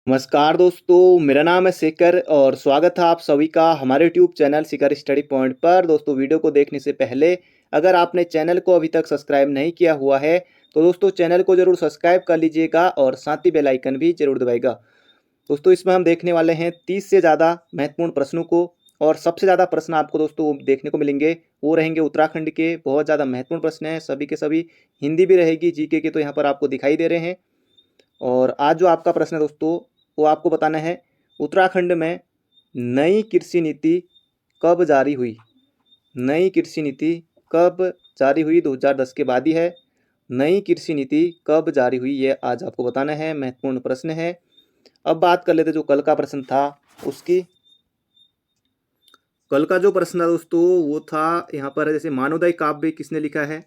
नमस्कार दोस्तों, मेरा नाम है शेखर और स्वागत है आप सभी का हमारे YouTube channel Shekhar study point पर। दोस्तों वीडियो को देखने से पहले अगर आपने चैनल को अभी तक सब्सक्राइब नहीं किया हुआ है तो दोस्तों चैनल को जरूर सब्सक्राइब कर लीजिएगा और साथ ही बेल आइकन भी जरूर दबाइएगा। दोस्तों इसमें हम देखने वाले हैं 30 से ज़्यादा महत्वपूर्ण प्रश्नों को और सबसे ज़्यादा प्रश्न आपको दोस्तों देखने को मिलेंगे वो रहेंगे उत्तराखंड के। बहुत ज़्यादा महत्वपूर्ण प्रश्न हैं, सभी के सभी। हिंदी भी रहेगी, जीके के तो यहाँ पर आपको दिखाई दे रहे हैं। और आज जो आपका प्रश्न है दोस्तों वो आपको बताना है, उत्तराखंड में नई कृषि नीति कब जारी हुई। नई कृषि नीति कब जारी हुई? 2010 के बाद ही है। नई कृषि नीति कब जारी हुई ये आज आपको बताना है, महत्वपूर्ण प्रश्न है। अब बात कर लेते जो कल का प्रश्न था उसकी। कल का जो प्रश्न था दोस्तों वो था यहाँ पर, जैसे मानवोदय काव्य किसने लिखा है?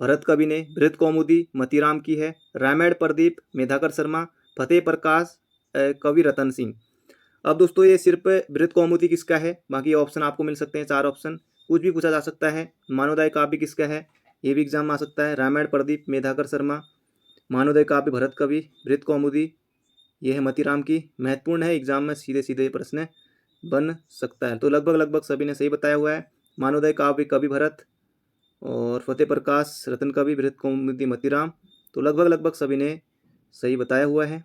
भरत कवि ने। बृहत कौमुदी मतीराम की है। रामायण प्रदीप मेधाकर शर्मा। फतेह प्रकाश कवि रतन सिंह। अब दोस्तों ये सिर्फ बृहत कौमुदी किसका है, बाकी ऑप्शन आपको मिल सकते हैं, 4 ऑप्शन। कुछ भी पूछा जा सकता है। मानवोदय काव्य किसका है, ये भी एग्जाम में आ सकता है। रामायण प्रदीप मेधाकर शर्मा, मानवोदय काव्य भरत कवि, बृहत कौमुदी ये है मतीराम की। महत्वपूर्ण है, एग्जाम में सीधे सीधे प्रश्न बन सकता है। तो लगभग लगभग सभी ने सही बताया हुआ है। मानवोदय काव्य कवि भरत और फतेह प्रकाश रतन कवि, बृहत कौमुदी मतीराम। तो लगभग लगभग सभी ने सही बताया हुआ है।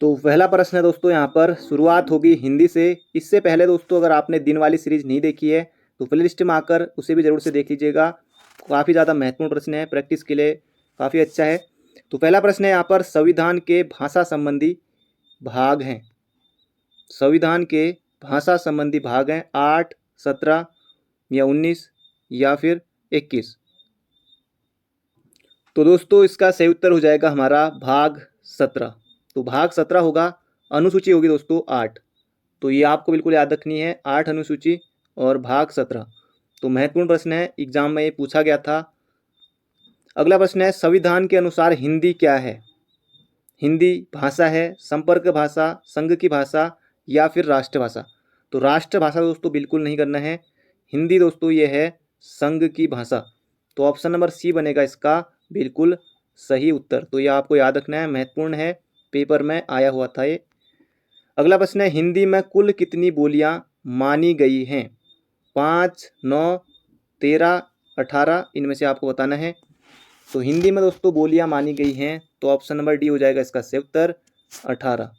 तो पहला प्रश्न है दोस्तों, यहाँ पर शुरुआत होगी हिंदी से। इससे पहले दोस्तों अगर आपने दिन वाली सीरीज नहीं देखी है तो प्ले लिस्ट में आकर उसे भी जरूर से देख लीजिएगा। काफ़ी ज़्यादा महत्वपूर्ण प्रश्न है, प्रैक्टिस के लिए काफ़ी अच्छा है। तो पहला प्रश्न है यहाँ पर, संविधान के भाषा संबंधी भाग हैं। संविधान के भाषा संबंधी भाग हैं 8, 17 या 19 या फिर 21। तो दोस्तों इसका सही उत्तर हो जाएगा हमारा भाग 17। तो भाग 17 होगा। अनुसूची होगी दोस्तों 8। तो ये आपको बिल्कुल याद रखनी है, 8 अनुसूची और भाग 17। तो महत्वपूर्ण प्रश्न है, एग्जाम में ये पूछा गया था। अगला प्रश्न है, संविधान के अनुसार हिंदी क्या है? हिंदी भाषा है, संपर्क भाषा, संघ की भाषा या फिर राष्ट्रभाषा? तो राष्ट्रभाषा दोस्तों बिल्कुल नहीं करना है। हिंदी दोस्तों ये है संघ की भाषा। तो ऑप्शन नंबर सी बनेगा इसका बिल्कुल सही उत्तर। तो ये आपको याद रखना है, महत्वपूर्ण है, पेपर में आया हुआ था ये। अगला प्रश्न है, हिंदी में कुल कितनी बोलियां मानी गई हैं? 5, 9, 13, 18, इनमें से आपको बताना है। तो हिंदी में दोस्तों बोलियां मानी गई हैं, तो ऑप्शन नंबर डी हो जाएगा इसका सही उत्तर, 18।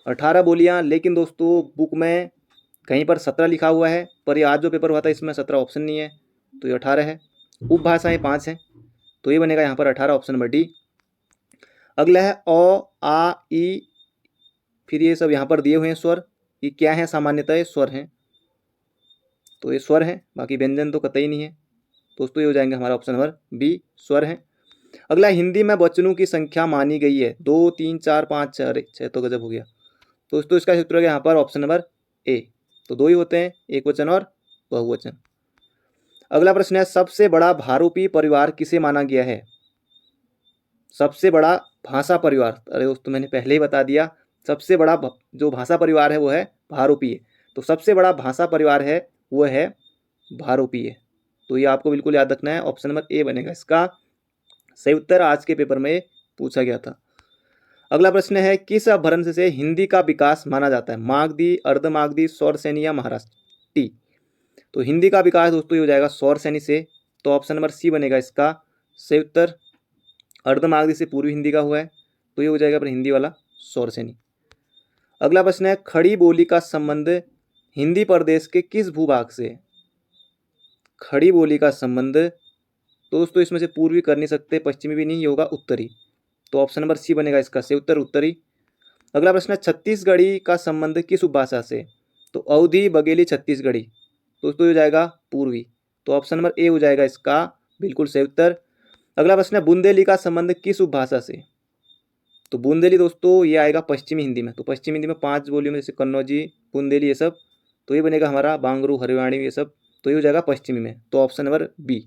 18 बोलियां। लेकिन दोस्तों बुक में कहीं पर 17 लिखा हुआ है, पर ये आज जो पेपर हुआ था इसमें 17 ऑप्शन नहीं है, तो ये 18 है। उपभाषाएं 5 हैं, तो ये बनेगा यहाँ पर 18, ऑप्शन नंबर डी। अगला है अ, आ, ई, फिर ये सब यहाँ पर दिए हुए हैं स्वर। ये क्या है? सामान्यतः ये स्वर हैं, तो ये स्वर हैं, बाकी व्यंजन तो कतई नहीं है। दोस्तों ये हो जाएंगे हमारा ऑप्शन नंबर बी, स्वर हैं। अगला, हिंदी में वचनों की संख्या मानी गई है 2, 3, 4, 5, 6 तो गजब हो गया। तो दोस्तों इसका उत्तर हो गया यहाँ पर ऑप्शन नंबर ए। तो 2 ही होते हैं, एक वचन और बहुवचन। अगला प्रश्न है, सबसे बड़ा भारूपी परिवार किसे माना गया है? सबसे बड़ा भाषा परिवार, अरे दोस्तों मैंने पहले ही बता दिया, सबसे बड़ा जो भाषा परिवार है वो है भारूपीय। तो सबसे बड़ा भाषा परिवार है वो है भारूपीय। तो ये आपको बिल्कुल याद रखना है, ऑप्शन नंबर ए बनेगा इसका सही उत्तर। आज के पेपर में पूछा गया था। अगला प्रश्न है, किस अपभ्रंश से हिंदी का विकास माना जाता है? मागधी, अर्धमागधी, सौरसेनी या महाराष्ट्री? तो हिंदी का विकास दोस्तों ये हो जाएगा सौरसेनी से। तो ऑप्शन नंबर सी बनेगा इसका सही उत्तर। अर्धमागधी से पूर्वी हिंदी का हुआ है, तो ये हो जाएगा पर हिंदी वाला सौरसेनी। अगला प्रश्न है, खड़ी बोली का संबंध हिंदी प्रदेश के किस भूभाग से है? खड़ी बोली का संबंध दोस्तों इसमें से पूर्वी कर नहीं सकते, पश्चिमी भी नहीं, ये होगा उत्तरी। तो ऑप्शन नंबर सी बनेगा इसका सही उत्तर, उत्तरी। अगला प्रश्न है, छत्तीसगढ़ी का संबंध किस उपभाषा से? तो अवधी, बघेली, छत्तीसगढ़ी। दोस्तों ये हो जाएगा पूर्वी। तो ऑप्शन नंबर ए हो जाएगा इसका बिल्कुल सही उत्तर। अगला प्रश्न है, बुंदेली का संबंध किस उपभाषा से? तो बुंदेली दोस्तों ये आएगा पश्चिमी हिंदी में। तो पश्चिमी हिंदी में 5 बोलियों में, जैसे कन्नौजी, बुंदेली, ये सब। तो ये बनेगा हमारा बांगरू, हरियाणवी, ये सब। तो ये हो जाएगा पश्चिमी में। तो ऑप्शन नंबर बी।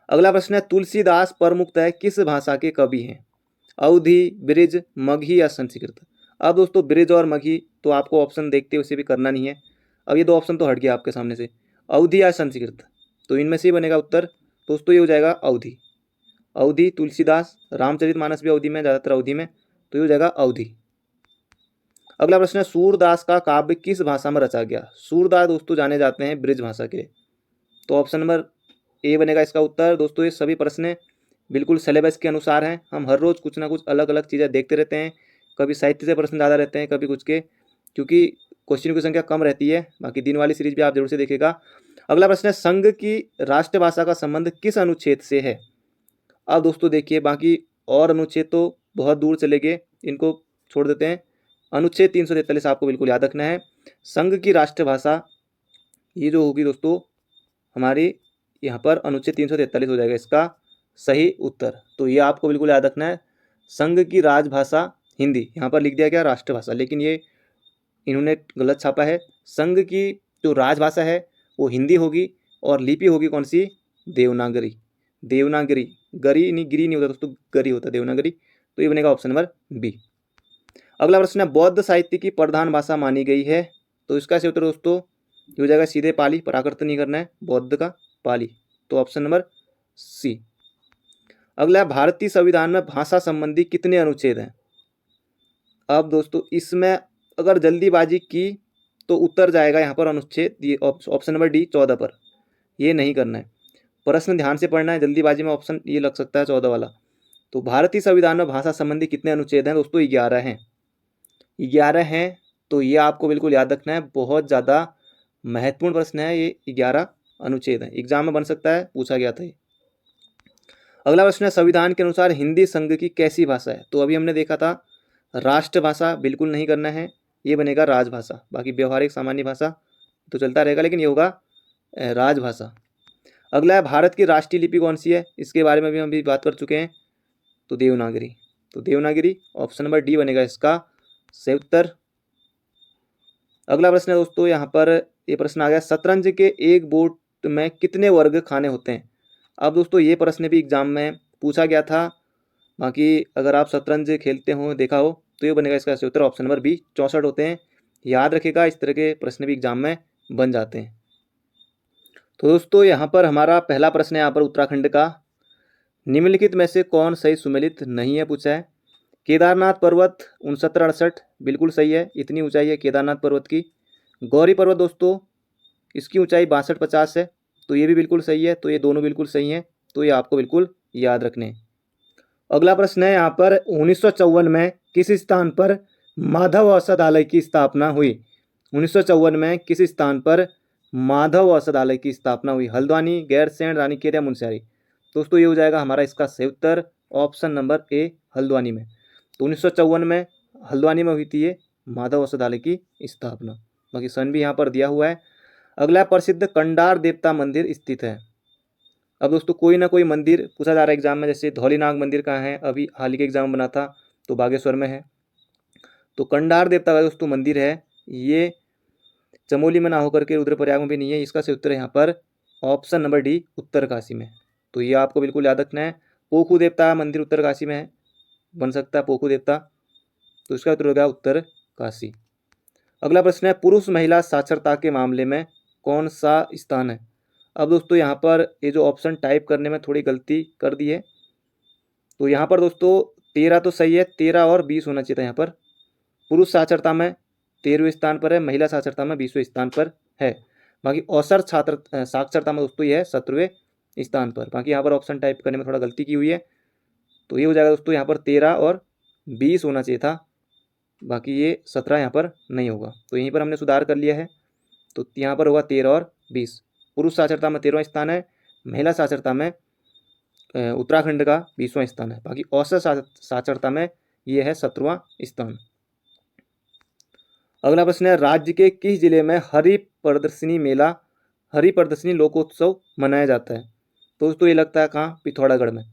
अगला प्रश्न है, तुलसीदास प्रमुखतः किस भाषा के कवि हैं? अवधी, ब्रिज, मगही या संस्कृत? अब दोस्तों ब्रिज और मगही तो आपको ऑप्शन देखते हुए उसे भी करना नहीं है। अब ये 2 ऑप्शन तो हट गया आपके सामने से, अवधी या संस्कृत। तो इनमें से ही बनेगा उत्तर। दोस्तों ये हो जाएगा अवधी। अवधी, तुलसीदास, रामचरितमानस भी अवधी में, ज़्यादातर अवधी में। तो ये हो जाएगा अवधि। अगला प्रश्न है सूरदास का काव्य किस भाषा में रचा गया। सूरदास दोस्तों जाने जाते हैं ब्रिज भाषा के लिए, तो ऑप्शन नंबर ए बनेगा इसका उत्तर। दोस्तों ये सभी प्रश्न बिल्कुल सिलेबस के अनुसार हैं। हम हर रोज़ कुछ ना कुछ अलग अलग चीज़ें देखते रहते हैं, कभी साहित्य से प्रश्न ज़्यादा रहते हैं, कभी कुछ के, क्योंकि क्वेश्चन की संख्या कम रहती है। बाकी दिन वाली सीरीज भी आप जरूर से देखिएगा। अगला प्रश्न है संघ की राष्ट्रभाषा का संबंध किस अनुच्छेद से है। अब दोस्तों देखिए, बाकी और अनुच्छेद तो बहुत दूर चले गए, इनको छोड़ देते हैं। अनुच्छेद 343 आपको बिल्कुल याद रखना है। संघ की राष्ट्रभाषा ये जो होगी दोस्तों हमारी, यहाँ पर अनुच्छेद 343 हो जाएगा इसका सही उत्तर। तो ये आपको बिल्कुल याद रखना है। संघ की राजभाषा हिंदी, यहाँ पर लिख दिया गया राष्ट्रभाषा, लेकिन ये इन्होंने गलत छापा है। संघ की जो राजभाषा है वो हिंदी होगी और लिपि होगी कौन सी, देवनागरी। देवनागरी, गरी नहीं, गिरी नहीं होता दोस्तों, गरी होता है देवनागरी। तो ये बनेगा ऑप्शन नंबर बी। अगला प्रश्न है बौद्ध साहित्य की प्रधान भाषा मानी गई है, तो इसका सही उत्तर दोस्तों ये हो जाएगा सीधे पाली, प्राकृत नहीं करना है, बौद्ध का पाली। तो ऑप्शन नंबर सी। अगला भारतीय संविधान में भाषा संबंधी कितने अनुच्छेद हैं। अब दोस्तों इसमें अगर जल्दीबाजी की तो उत्तर जाएगा यहाँ पर अनुच्छेद, ये ऑप्शन नंबर डी 14 पर। ये नहीं करना है, प्रश्न ध्यान से पढ़ना है, जल्दीबाजी में ऑप्शन ये लग सकता है 14 वाला। तो भारतीय संविधान में भाषा संबंधी कितने अनुच्छेद हैं दोस्तों, 11 हैं। 11 हैं, तो ये आपको बिल्कुल याद रखना है, बहुत ज़्यादा महत्वपूर्ण प्रश्न है ये। 11 अनुच्छेद हैं, एग्जाम में बन सकता है, पूछा गया था ये। अगला प्रश्न है संविधान के अनुसार हिंदी संघ की कैसी भाषा है। तो अभी हमने देखा था राष्ट्रभाषा, बिल्कुल नहीं करना है, ये बनेगा राजभाषा। बाकी व्यवहारिक सामान्य भाषा तो चलता रहेगा, लेकिन ये होगा राजभाषा। अगला है भारत की राष्ट्रीय लिपि कौन सी है, इसके बारे में भी हम भी बात कर चुके हैं, तो देवनागरी। तो देवनागरी ऑप्शन नंबर डी बनेगा इसका सही उत्तर। अगला प्रश्न है दोस्तों, यहाँ पर ये प्रश्न आ गया शतरंज के एक बोर्ड में कितने वर्ग खाने होते हैं। अब दोस्तों ये प्रश्न भी एग्जाम में पूछा गया था। बाकी अगर आप शतरंज खेलते हो, देखा हो, तो ये बनेगा इसका सही उत्तर ऑप्शन नंबर बी, 64 होते हैं। याद रखिएगा, इस तरह के प्रश्न भी एग्जाम में बन जाते हैं। तो दोस्तों यहाँ पर हमारा पहला प्रश्न है यहाँ पर उत्तराखंड का, निम्नलिखित में से कौन सही सुमेलित नहीं है पूछा है। केदारनाथ पर्वत 6968 बिल्कुल सही है, इतनी ऊंचाई है केदारनाथ पर्वत की। गौरी पर्वत दोस्तों इसकी ऊंचाई 6250 है, तो ये भी बिल्कुल सही है। तो ये दोनों बिल्कुल सही हैं, तो ये आपको बिल्कुल याद रखने हैं। अगला प्रश्न है यहाँ पर 1954 में किस स्थान पर माधव औषधालय की स्थापना हुई। 1954 में किस स्थान पर माधव औषधालय की स्थापना हुई, हल्द्वानी, गैरसैंण, रानीखेत या मुनस्यारी। दोस्तों ये हो जाएगा हमारा इसका सही उत्तर ऑप्शन नंबर ए, हल्द्वानी में। तो 1954 में हल्द्वानी में हुई थी ये माधव औषधालय की स्थापना। बाकी सन भी यहाँ पर दिया हुआ है। अगला प्रसिद्ध कंडार देवता मंदिर स्थित है। अब दोस्तों कोई ना कोई मंदिर पूछा जा रहा है एग्जाम में, जैसे धौलीनाग मंदिर कहाँ है, अभी हाल ही के एग्जाम बना था, तो बागेश्वर में है। तो कंडार देवता का दोस्तों मंदिर है, ये चमोली में ना होकर के रुद्रप्रयाग में भी नहीं है। इसका सही उत्तर है यहाँ पर ऑप्शन नंबर डी, उत्तरकाशी में। तो ये आपको बिल्कुल याद रखना है। पोखू देवता मंदिर उत्तरकाशी में है, बन सकता है पोखू देवता, तो इसका उत्तर होगा उत्तरकाशी। अगला प्रश्न है पुरुष महिला साक्षरता के मामले में कौन सा स्थान है। अब दोस्तों यहाँ पर ये जो ऑप्शन टाइप करने में थोड़ी गलती कर दी है, तो यहाँ पर दोस्तों 13 तो सही है, 13 और 20 होना चाहिए था। यहाँ पर पुरुष साक्षरता में 13वें स्थान पर है, महिला साक्षरता में 20वें स्थान पर है। बाकी औसत छात्र साक्षरता में दोस्तों ये है 17वें स्थान पर। बाकी यहाँ पर ऑप्शन टाइप करने में थोड़ा गलती की हुई है, तो ये हो जाएगा दोस्तों यहाँ पर 13 और 20 होना चाहिए था। बाकी ये 17 यहाँ पर नहीं होगा, तो यहीं पर हमने सुधार कर लिया है। तो यहाँ पर होगा 13 और 20। पुरुष साक्षरता में 13वां स्थान है, महिला साक्षरता में उत्तराखंड का 20वां स्थान है। बाकी औसत साक्षरता में ये है 17वां स्थान। अगला प्रश्न है राज्य के किस जिले में हरि प्रदर्शनी लोकोत्सव मनाया जाता है। तो दोस्तों ये लगता है कहाँ, पिथौरागढ़ में।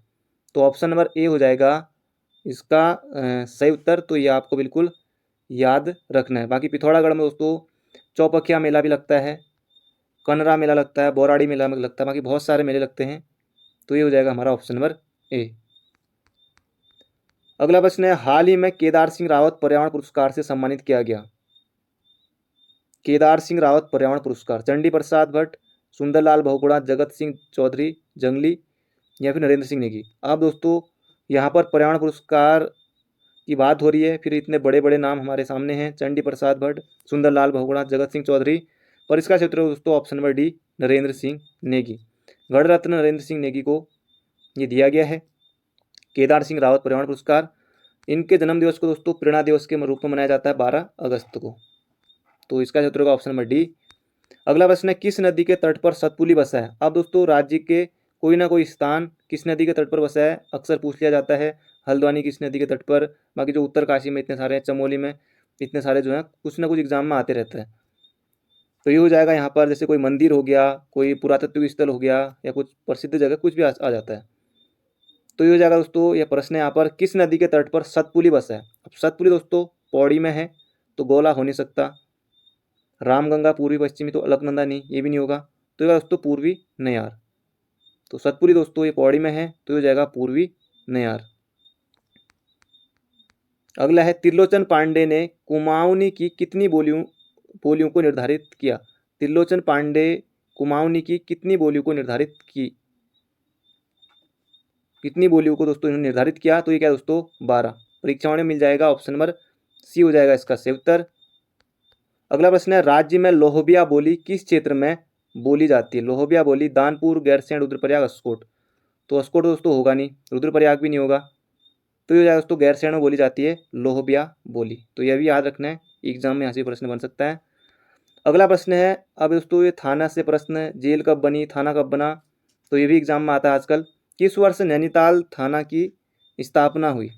तो ऑप्शन नंबर ए हो जाएगा इसका सही उत्तर। तो ये आपको बिल्कुल याद रखना है। बाकी पिथौरागढ़ में दोस्तों चौपखिया मेला भी लगता है, कनरा मेला लगता है, बोराड़ी मेला में लगता है, बाकी बहुत सारे मेले लगते हैं। तो ये हो जाएगा हमारा ऑप्शन नंबर ए। अगला प्रश्न है हाल ही में केदार सिंह रावत पर्यावरण पुरस्कार से सम्मानित किया गया। केदार सिंह रावत पर्यावरण पुरस्कार चंडी प्रसाद भट्ट, सुंदरलाल बहुगुणा, जगत सिंह चौधरी जंगली या फिर नरेंद्र सिंह नेगी। अब दोस्तों यहाँ पर पर्यावरण पुरस्कार की बात हो रही है, फिर इतने बड़े बड़े नाम हमारे सामने हैं, चंडी प्रसाद भट्ट, सुंदरलाल बहुगुणा, जगत सिंह चौधरी, पर इसका क्षेत्र दोस्तों option number D Narendra Singh Negi. गणरत्न नरेंद्र सिंह नेगी को ये दिया गया है। केदार सिंह रावत पर्यावरण पुरस्कार, इनके जन्म दिवस को दोस्तों प्रेरणा दिवस के रूप में मनाया जाता है 12 अगस्त को। तो इसका क्षेत्र होगा ऑप्शन नंबर डी। अगला प्रश्न है, किस नदी के तट पर सतपुली बसा है? अब दोस्तों राज्य के कोई ना कोई स्थान किस नदी के तट पर बसा है, अक्सर पूछ लिया जाता है। हल्द्वानी किस नदी के तट पर, बाकी जो उत्तरकाशी में इतने सारे हैं, चमोली में इतने सारे जो हैं, कुछ ना कुछ एग्जाम में आते रहते हैं। तो ये हो जाएगा यहाँ पर, जैसे कोई मंदिर हो गया, कोई पुरातत्व स्थल हो गया, या कुछ प्रसिद्ध जगह कुछ भी आ जाता है। तो ये हो जाएगा दोस्तों, यह प्रश्न है यहाँ पर, किस नदी के तट पर सतपुली बसा है? अब सतपुली दोस्तों पौड़ी में है, तो गोला हो नहीं सकता। रामगंगा पूर्वी पश्चिमी, तो अलकनंदा नहीं, ये भी नहीं होगा। तो ये दोस्तों पूर्वी नयार। तो सतपुली दोस्तों ये पौड़ी में है, तो ये हो जाएगा पूर्वी नयार। अगला है, त्रिलोचन पांडे ने कुमाऊनी की कितनी बोलियों को निर्धारित किया? त्रिलोचन पांडे कुमाऊनी की कितनी बोलियों को निर्धारित की, कितनी बोलियों को दोस्तों इन्होंने निर्धारित किया? तो ये क्या दोस्तों 12। परीक्षाओं में मिल जाएगा, ऑप्शन नंबर सी हो जाएगा इसका सही उत्तर। अगला प्रश्न है, राज्य में लोहबिया बोली किस क्षेत्र में बोली जाती है? लोहबिया बोली दानपुर, गैरसैंण, रुद्रप्रयाग, अस्कोट। तो अस्कोट दोस्तों होगा नहीं, रुद्रप्रयाग भी नहीं होगा। तो ये दोस्तों गैरसैंण में बोली जाती है लोहबिया बोली। तो यह भी याद रखना है, एग्जाम में यहाँ से प्रश्न बन सकता है। अगला प्रश्न है, अब दोस्तों ये थाना से प्रश्न, जेल कब बनी, थाना कब बना, तो ये भी एग्जाम में आता है आजकल। किस वर्ष नैनीताल थाना की स्थापना हुई?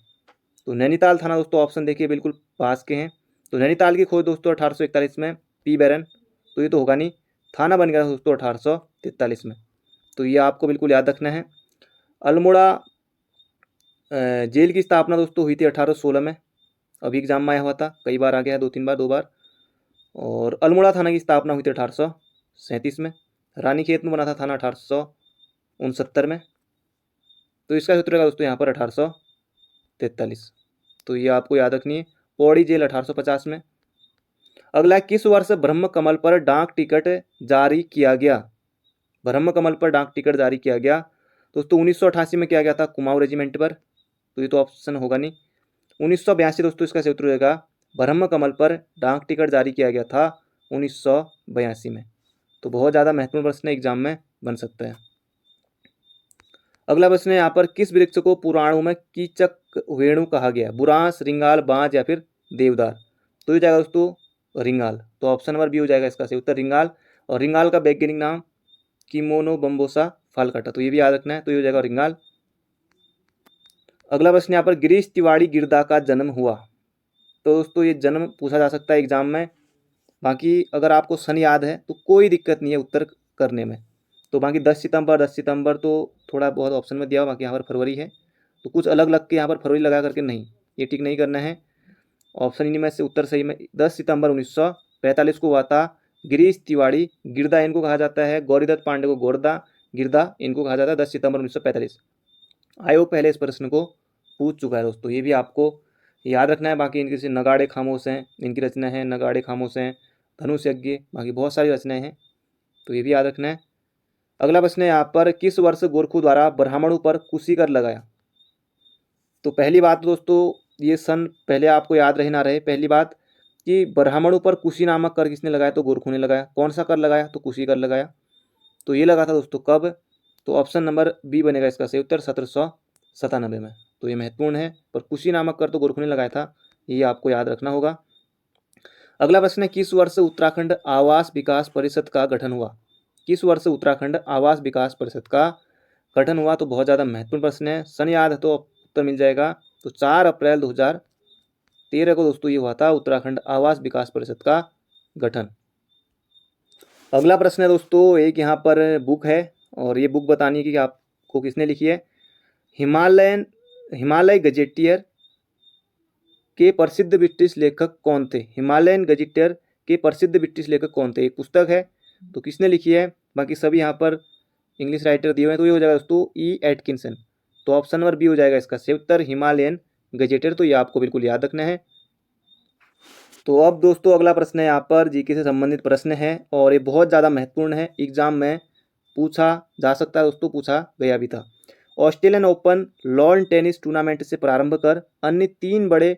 तो नैनीताल थाना दोस्तों ऑप्शन देखिए बिल्कुल पास के हैं। तो नैनीताल की खोज दोस्तों 1841 में, पी बैरन। तो ये तो होगा नहीं। थाना बन गया दोस्तों 1843 में। तो ये आपको बिल्कुल याद रखना है। अल्मोड़ा जेल की स्थापना दोस्तों हुई थी 1816 में, अभी एग्जाम में आया हुआ था, कई बार आ गया है, 2 बार। और अल्मोड़ा थाना की स्थापना हुई थी 1837 में। रानीखेत में बना था थाना 1869 में। तो इसका सूत्र का दोस्तों यहाँ पर 1843। तो ये आपको याद रखनी है। पौड़ी जेल 1850 में। अगला, किस वर्ष ब्रह्म कमल पर डाक टिकट जारी किया गया? ब्रह्म कमल पर डाक टिकट जारी किया गया दोस्तों 1988 में किया गया था, कुमाऊं रेजिमेंट पर। तो ये तो ऑप्शन होगा नहीं। 1982 दोस्तों इसका सूत्र रहेगा, ब्रह्म कमल पर डाक टिकट जारी किया गया था 1982 में। तो बहुत ज़्यादा महत्वपूर्ण प्रश्न एग्जाम में बन सकता है। अगला प्रश्न है यहाँ पर, किस वृक्ष को पुराणों में कीचक वेणु कहा गया? बुरांस, रिंगाल, बांज या फिर देवदार। तो ये जाएगा दोस्तों रिंगाल। तो ऑप्शन नंबर बी हो जाएगा इसका सही उत्तर, रिंगाल। और रिंगाल का वैज्ञानिक नाम किमोनो बम्बोसा फाल्काटा। तो ये भी याद रखना है। तो ये हो जाएगा रिंगाल। अगला प्रश्न यहाँ पर, गिरीश तिवाड़ी गिरदा का जन्म हुआ। तो दोस्तों ये जन्म पूछा जा सकता है एग्जाम में। बाकी अगर आपको सन याद है तो कोई दिक्कत नहीं है उत्तर करने में। तो बाकी 10 सितंबर तो थोड़ा बहुत ऑप्शन में दिया हुआ, बाकी यहाँ पर फरवरी है। तो कुछ अलग लग के यहाँ पर फरवरी लगा करके नहीं, ये ठीक नहीं करना है। ऑप्शन इन्हीं में से उत्तर सही में 10 सितंबर 1945 को हुआ था। गिरीश तिवाड़ी गिरदा इनको कहा जाता है, गौरीदत्त पांडे को गोरदा गिरदा इनको कहा जाता है। 10 सितंबर 1945। आयोग पहले इस प्रश्न को पूछ चुका है दोस्तों, ये भी आपको याद रखना है। बाकी इनकी नगाड़े खामोश हैं, इनकी रचना है नगाड़े खामोश हैं, धनुष यज्ञ, बाकी बहुत सारी रचनाएं हैं। तो ये भी याद रखना है। अगला प्रश्न है यहाँ पर, किस वर्ष गोरखू द्वारा ब्राह्मणों पर कुशी कर लगाया? तो पहली बात दोस्तों, ये सन पहले आपको याद रहे ना रहे, पहली बात कि ब्राह्मणों पर कुशी नामक कर किसने लगाया? तो गोरखू ने लगाया। कौन सा कर लगाया? तो कुशी कर लगाया। तो ये लगा था दोस्तों कब? तो ऑप्शन नंबर बी बनेगा इसका सही उत्तर, 1797 में। तो ये महत्वपूर्ण है। पर कुशी नामक कर तो गोरखू ने लगाया था, ये आपको याद रखना होगा। अगला प्रश्न है, किस वर्ष उत्तराखंड आवास विकास परिषद का गठन हुआ? किस वर्ष उत्तराखंड आवास विकास परिषद का गठन हुआ? तो बहुत ज़्यादा महत्वपूर्ण प्रश्न है। सन याद है तो उत्तर मिल जाएगा। तो 4 अप्रैल 2013 को दोस्तों ये हुआ था उत्तराखंड आवास विकास परिषद का गठन। अगला प्रश्न है दोस्तों, एक यहाँ पर बुक है और ये बुक बतानी है कि आपको किसने लिखी है। हिमालय गजेटियर के प्रसिद्ध ब्रिटिश लेखक कौन थे? हिमालयन गजेटियर के प्रसिद्ध ब्रिटिश लेखक कौन थे? एक पुस्तक है, तो किसने लिखी है? बाकी सभी यहाँ पर इंग्लिश राइटर दिए हुए हैं। तो ये हो जाएगा दोस्तों ई एटकिंसन। तो ऑप्शन नंबर बी हो जाएगा इसका सही उत्तर, हिमालयन गजेटियर। तो ये आपको बिल्कुल याद रखना है। तो अब दोस्तों अगला प्रश्न है यहाँ पर जीके से संबंधित प्रश्न है और ये बहुत ज़्यादा महत्वपूर्ण है, एग्जाम में पूछा जा सकता है दोस्तों, पूछा गया भी था। Australian open lawn tennis tournament से प्रारंभ कर अन्य 3 बड़े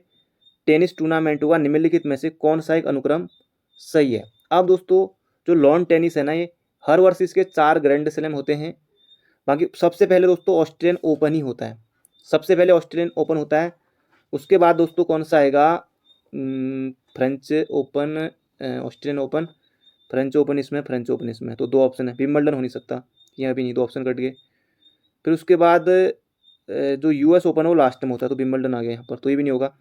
टेनिस टूर्नामेंटों का निम्नलिखित में से कौन सा एक अनुक्रम सही है। अब दोस्तों जो लॉन टेनिस है ना, ये हर वर्ष इसके 4 ग्रैंड स्लैम होते हैं। बाकी सबसे पहले दोस्तों ऑस्ट्रेलियन ओपन ही होता है, सबसे पहले ऑस्ट्रेलियन ओपन होता है। उसके बाद दोस्तों कौन सा आएगा, French open, Australian open, French open इसमें, फ्रेंच ओपन इसमें, तो 2 ऑप्शन है। विंबलडन हो नहीं सकता, यहाँ भी नहीं, 2 ऑप्शन कट गए। फिर उसके बाद जो यूएस ओपन है वो लास्ट में होता है, तो विंबलडन आ गया यहाँ पर, तो ये भी नहीं होगा।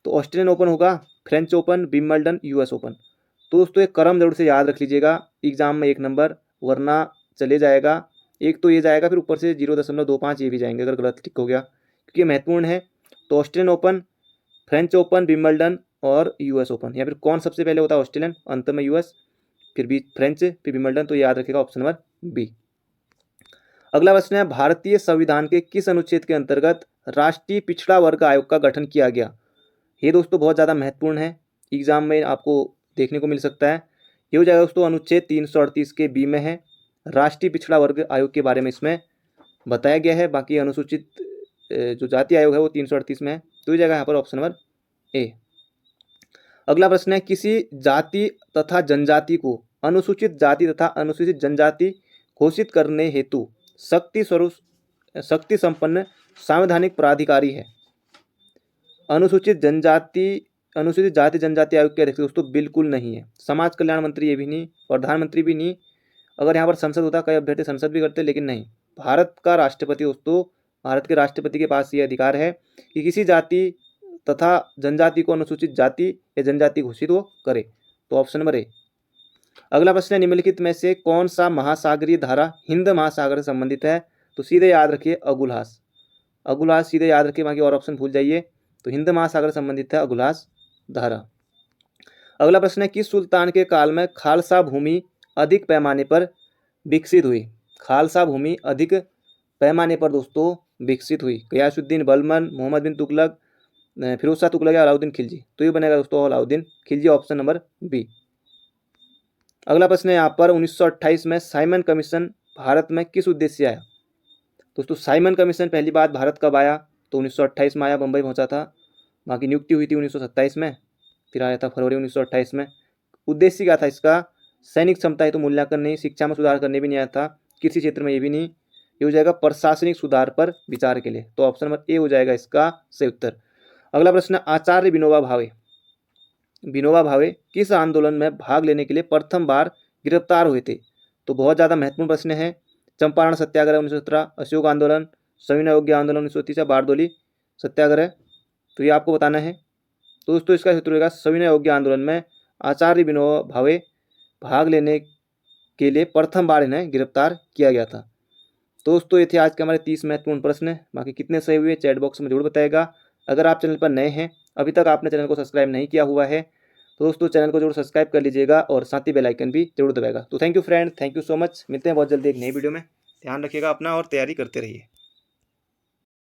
तो ऑस्ट्रेलियन ओपन होगा, French open, Wimbledon, US open. तो दोस्तों एक क्रम जरूर से याद रख लीजिएगा, एग्जाम में 1 नंबर, वरना चले जाएगा। एक तो ये जाएगा, फिर ऊपर से 0.25 ये भी जाएंगे अगर गलत टिक हो गया, क्योंकि ये महत्वपूर्ण है। तो Australian open, French open, Wimbledon और यूएस ओपन, या फिर कौन सबसे पहले होता है, ऑस्ट्रेलियन, अंत में यूएस, फिर भी फ्रेंच, फिर विंबलडन, तो याद रखेगा ऑप्शन नंबर बी। अगला प्रश्न है, भारतीय संविधान के किस अनुच्छेद के अंतर्गत राष्ट्रीय पिछड़ा वर्ग आयोग का गठन किया गया। ये दोस्तों बहुत ज़्यादा महत्वपूर्ण है, एग्जाम में आपको देखने को मिल सकता है। ये हो जाएगा दोस्तों अनुच्छेद 338 के बी में है, राष्ट्रीय पिछड़ा वर्ग आयोग के बारे में इसमें बताया गया है। बाकी अनुसूचित जो जाति आयोग है वो 338 में है, तो ये जाएगा यहाँ पर ऑप्शन नंबर ए। अगला प्रश्न है, किसी जाति तथा जनजाति को अनुसूचित जाति तथा अनुसूचित जनजाति घोषित करने हेतु शक्ति संपन्न संवैधानिक प्राधिकारी है। अनुसूचित जाति जनजाति आयोग के अध्यक्ष दोस्तों बिल्कुल नहीं है, समाज कल्याण मंत्री ये भी नहीं, प्रधानमंत्री भी नहीं। अगर यहाँ पर संसद होता, कई अभ्यर्थी संसद भी करते, लेकिन नहीं। भारत का राष्ट्रपति दोस्तों, भारत के राष्ट्रपति के पास ये अधिकार है कि किसी जाति तथा जनजाति को अनुसूचित जाति या जनजाति घोषित वो करे, तो ऑप्शन नंबर ए। अगला प्रश्न है, निम्नलिखित में से कौन सा महासागरीय धारा हिंद महासागर से संबंधित है। तो सीधे याद रखिए अगुलहास, अगुलहास सीधे याद रखिए, बाकी और ऑप्शन भूल जाइए। तो हिंद महासागर से संबंधित है अगुलहास धारा। अगला प्रश्न है, किस सुल्तान के काल में खालसा भूमि अधिक पैमाने पर विकसित हुई। खालसा भूमि अधिक पैमाने पर दोस्तों विकसित हुई, गयासुद्दीन बलबन, मोहम्मद बिन तुगलक, फिरोज शाह तुगलक या अलाउद्दीन खिलजी, तो ये बनेगा दोस्तों Alauddin Khilji, option number B. अगला प्रश्न है यहाँ पर, 1928 में साइमन कमीशन भारत में किस उद्देश्य से आया। दोस्तों साइमन कमीशन पहली बार भारत कब आया, तो 1928 में आया, बम्बई पहुंचा था। बाकी नियुक्ति हुई थी 1927 में, फिर आया था फरवरी 1928 में। उद्देश्य क्या था इसका, सैनिक क्षमता हेतु मूल्यांकन नहीं, शिक्षा में सुधार करने भी नहीं आया था, कृषि क्षेत्र में ये भी नहीं। ये हो जाएगा प्रशासनिक सुधार पर विचार के लिए, तो ऑप्शन नंबर ए हो जाएगा इसका सही उत्तर। अगला प्रश्न, आचार्य विनोबा भावे किस आंदोलन में भाग लेने के लिए प्रथम बार गिरफ्तार हुए थे। तो बहुत ज़्यादा महत्वपूर्ण प्रश्न है। चंपारण सत्याग्रह 1917, अशोक आंदोलन, सविनय अवज्ञा आंदोलन 1930 या बारदोली सत्याग्रह, तो ये आपको बताना है। तो दोस्तों इसका सूत्र रहेगा सविनय अवज्ञा आंदोलन में आचार्य विनोबा भावे भाग लेने के लिए प्रथम बार इन्हें गिरफ्तार किया गया था। तो दोस्तों ये थे आज के हमारे 30 महत्वपूर्ण प्रश्न। बाकी कितने सही हुए चैट बॉक्स में जरूर बताएगा। अगर आप चैनल पर नए हैं, अभी तक आपने चैनल को सब्सक्राइब नहीं किया हुआ है, तो दोस्तों चैनल को जरूर सब्सक्राइब कर लीजिएगा और साथ ही बेल आइकन भी जरूर दबाएगा। तो thank you friend, thank you so much. मिलते हैं बहुत जल्दी एक नई वीडियो में। ध्यान रखिएगा अपना और तैयारी करते रहिए।